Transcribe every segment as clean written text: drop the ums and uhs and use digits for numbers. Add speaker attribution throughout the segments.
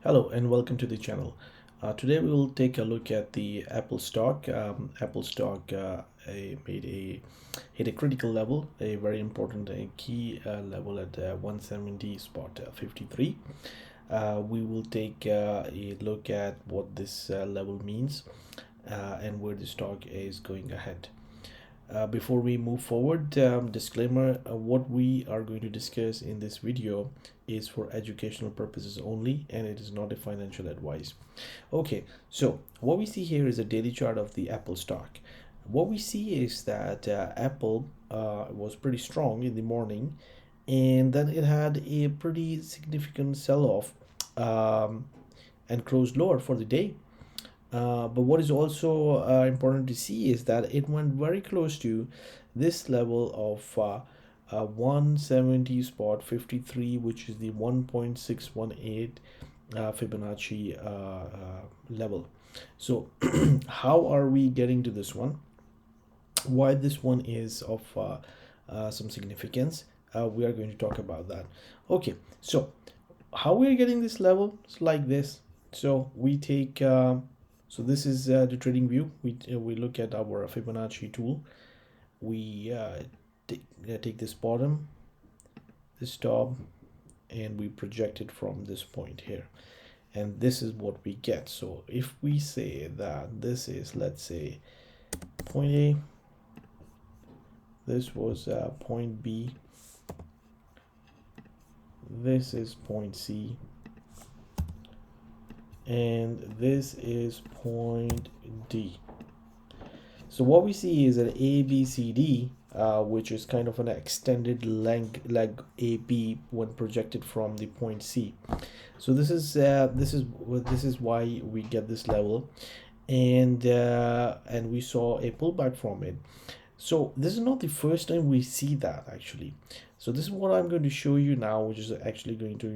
Speaker 1: Hello and welcome to the channel. Today we will take a look at the Apple stock. Apple stock hit a critical level, a very important key level at 170 spot 53. We will take a look at what this level means and where the stock is going ahead. Before we move forward, disclaimer, what we are going to discuss in this video is for educational purposes only and it is not a financial advice. Okay, so what we see here is a daily chart of the Apple stock. What we see is that Apple was pretty strong in the morning, and then it had a pretty significant sell-off and closed lower for the day. But what is also important to see is that it went very close to this level of 170 spot 53, which is the 1.618 Fibonacci level. So how are we getting to this one? Why this one is of some significance? We are going to talk about that. Okay, so how we are getting this level? It's like this. So we take so this is the trading view. We look at our Fibonacci tool. We take this bottom, this top, and we project it from this point here. And this is what we get. So if we say that this is, let's say, point A, this was point B, this is point C, and this is point D. So what we see is an ABCD, which is kind of an extended leg AB when projected from the point C. So this is why we get this level, and we saw a pullback from it. So this is not the first time we see that actually. So this is what I'm going to show you now, which is actually going to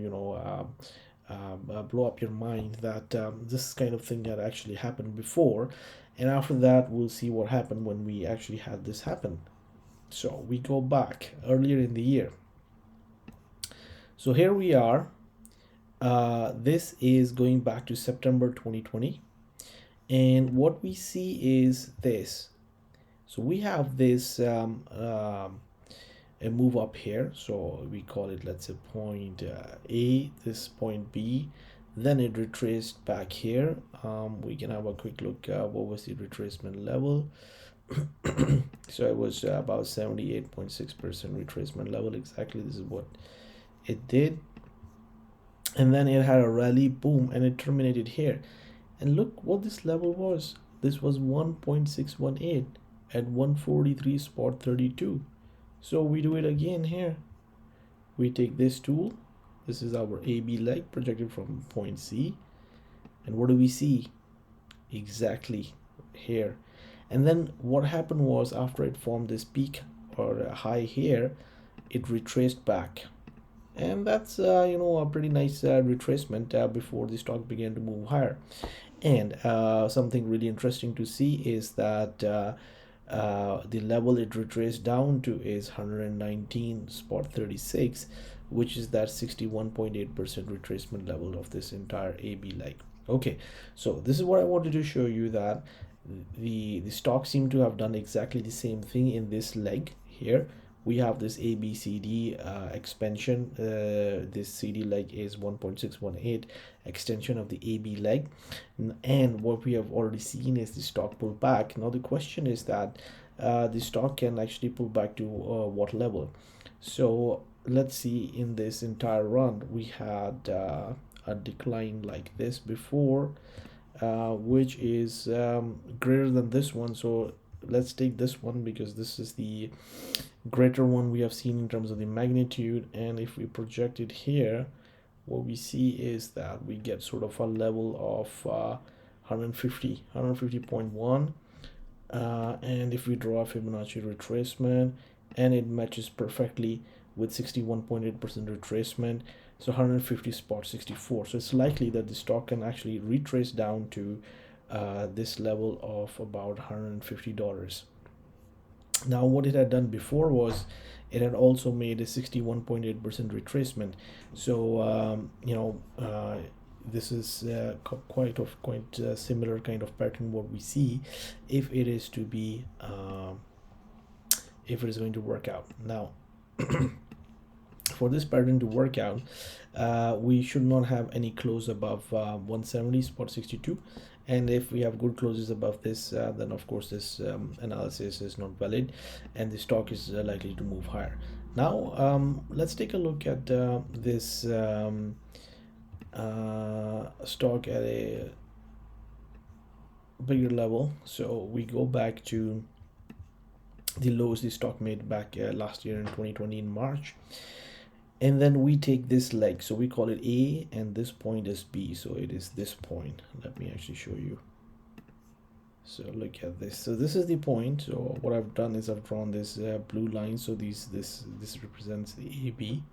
Speaker 1: blow up your mind that this kind of thing had actually happened before, and after that we'll see what happened when we actually had this happen. So we go back earlier in the year. So here we are. This is going back to September 2020, and what we see is this. So we have this a move up here, so we call it, let's say, point A, this point B, then it retraced back here. We can have a quick look what was the retracement level. So it was about 78.6% retracement level. Exactly, this is what it did, and then it had a rally, boom, and it terminated here. And look what this level was. This was 1.618 at 143 spot 32. So we do it again here. We take this tool. This is our AB leg projected from point C. And what do we see? Exactly here. And then what happened was, after it formed this peak or a high here, it retraced back. And that's a pretty nice retracement before the stock began to move higher. And something really interesting to see is that the level it retraced down to is 119 spot 36, which is that 61.8% retracement level of this entire AB leg. Okay, so this is what I wanted to show you, that the stock seemed to have done exactly the same thing in this leg here. We have this ABCD expansion. This CD leg is 1.618 extension of the AB leg, and what we have already seen is the stock pull back. Now the question is that the stock can actually pull back to what level? So let's see, in this entire run we had a decline like this before, which is greater than this one. So let's take this one because this is the greater one we have seen in terms of the magnitude. And if we project it here, what we see is that we get sort of a level of 150.1, and if we draw a Fibonacci retracement, and it matches perfectly with 61.8% retracement, so 150 spot 64. So it's likely that the stock can actually retrace down to this level of about $150. Now what it had done before was it had also made a 61.8% retracement. So this is quite similar kind of pattern what we see if it is to be if it is going to work out. Now for this pattern to work out, we should not have any close above 170 spot 62, and if we have good closes above this, then of course this analysis is not valid and the stock is likely to move higher. Now let's take a look at this stock at a bigger level. So we go back to the lows the stock made back last year in 2020 in March, and then we take this leg, so we call it A and this point is B, so it is this point. Let me actually show you. So look at this, so this is the point. So what I've done is I've drawn this blue line, so this represents the AB,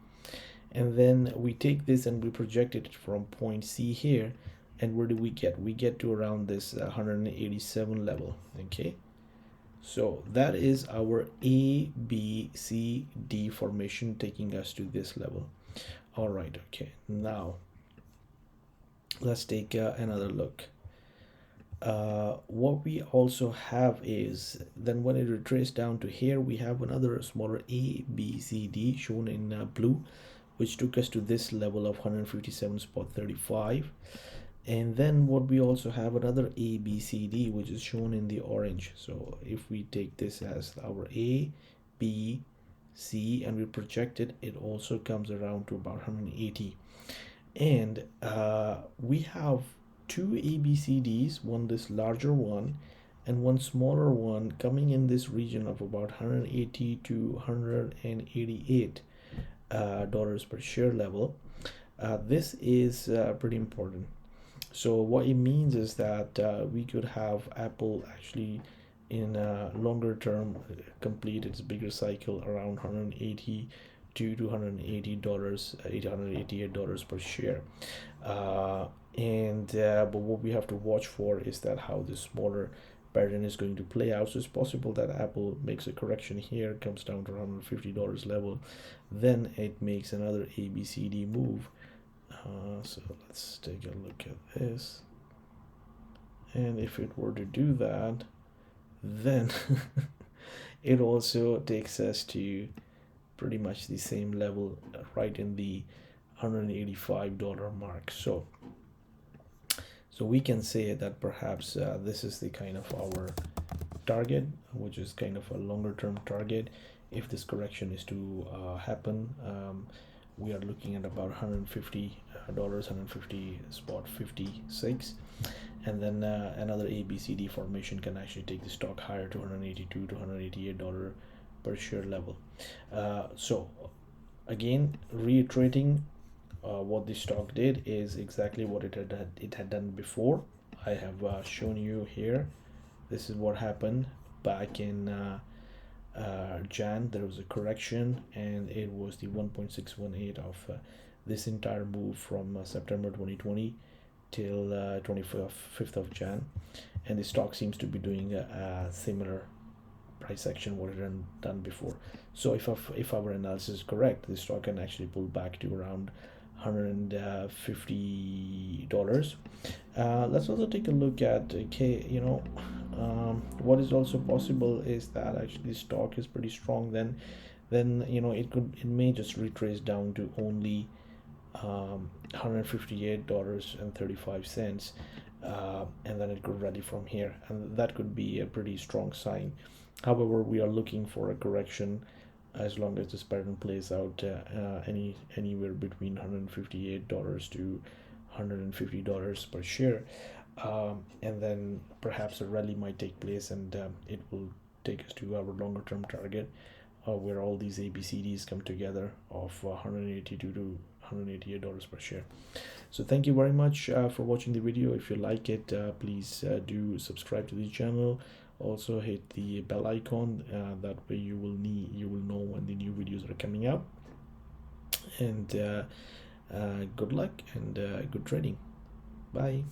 Speaker 1: and then we take this and we project it from point C here, and where do we get? We get to around this 187 level. Okay, so that is our A, B, C, D formation taking us to this level. All right, okay, now let's take another look. What we also have is, then when it retraced down to here, we have another smaller A, B, C, D shown in blue, which took us to this level of 157.35. And then what we also have another A, B, C, D, which is shown in the orange. So if we take this as our A, B, C, and we project it, it also comes around to about 180. And we have two ABCDs, one this larger one and one smaller one coming in this region of about 180 to 188 dollars per share level. This is pretty important. So what it means is that we could have Apple actually in a longer term complete its bigger cycle around 180 to $280, $888 per share. But what we have to watch for is that how this smaller pattern is going to play out. So it's possible that Apple makes a correction here, comes down to $150 level, then it makes another ABCD move. So let's take a look at this, and if it were to do that, then it also takes us to pretty much the same level, right in the $185 mark. So we can say that perhaps this is the kind of our target, which is kind of a longer term target. If this correction is to happen, we are looking at about $150, 150 spot 56, and then another ABCD formation can actually take the stock higher to 182 to $188 per share level. So again, reiterating, what the stock did is exactly what it had done before. I have shown you here. This is what happened back in Jan. There was a correction, and it was the 1.618 of this entire move from September 2020 till 25th of Jan, and the stock seems to be doing a similar price action what it had done before. So if our analysis is correct, the stock can actually pull back to around $150. Let's also take a look at what is also possible is that actually the stock is pretty strong. Then it may just retrace down to only $158.35, and then it could rally from here, and that could be a pretty strong sign. However, we are looking for a correction as long as this pattern plays out anywhere between $158 to $150 per share, and then perhaps a rally might take place, and it will take us to our longer term target, where all these ABCDs come together of $182 to $188 per share. So thank you very much for watching the video. If you like it, please do subscribe to the channel. Also hit the bell icon, that way you will know when the new videos are coming out. And good luck and good trading. Bye.